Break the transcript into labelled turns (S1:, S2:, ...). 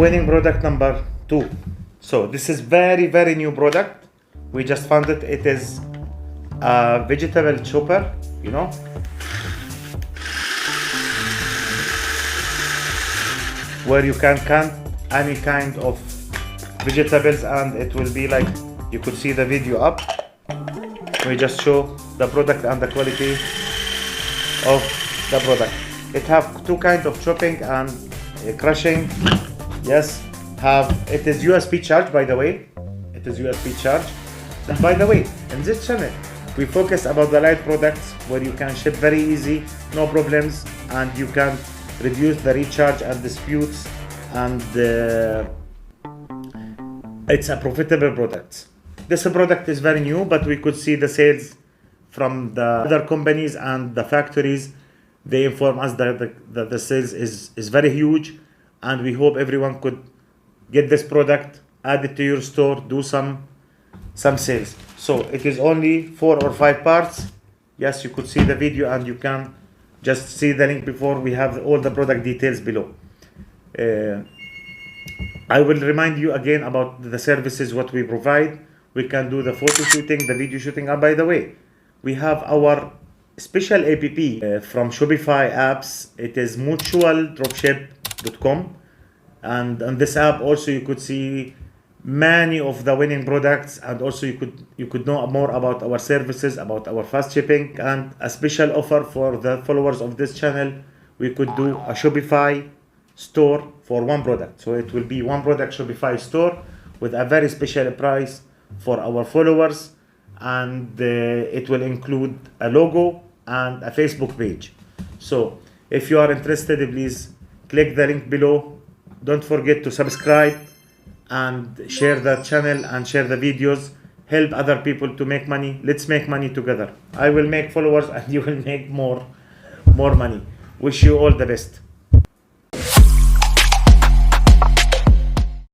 S1: winning product number 2. So this is very new product. We just found it. It is a vegetable chopper, you know. Where you can cut any kind of vegetables, and it will be like, you could see the video up. We just show the product and the quality of the product. It have two kinds of chopping and crushing. Yes, it is USB charge, by the way. It is USB charge. And by the way, in this channel, we focus about the light products where you can ship very easy, no problems, and you can reduce the recharge and disputes, and it's a profitable product. This product is very new, but we could see the sales from the other companies and the factories. They inform us that the sales is very huge, and we hope everyone could get this product, add it to your store, do some sales. So it is only 4 or 5 parts. Yes, you could see the video, and you can just see the link before. We have all the product details below. I will remind you again about the services what we provide. We can do the photo shooting, the video shooting. And by the way, we have our special app from Shopify apps. It is mutualdropship.com, and on this app also you could see many of the winning products, and also you could know more about our services, about our fast shipping, and a special offer for the followers of this channel. We could do a Shopify store for one product. So it will be one product Shopify store with a very special price for our followers, and it will include a logo and a Facebook page. So if you are interested, please click the link below. Don't forget to subscribe and share the channel and share the videos. Help other people to make money. Let's make money together. I will make followers and you will make more money. Wish you all the best.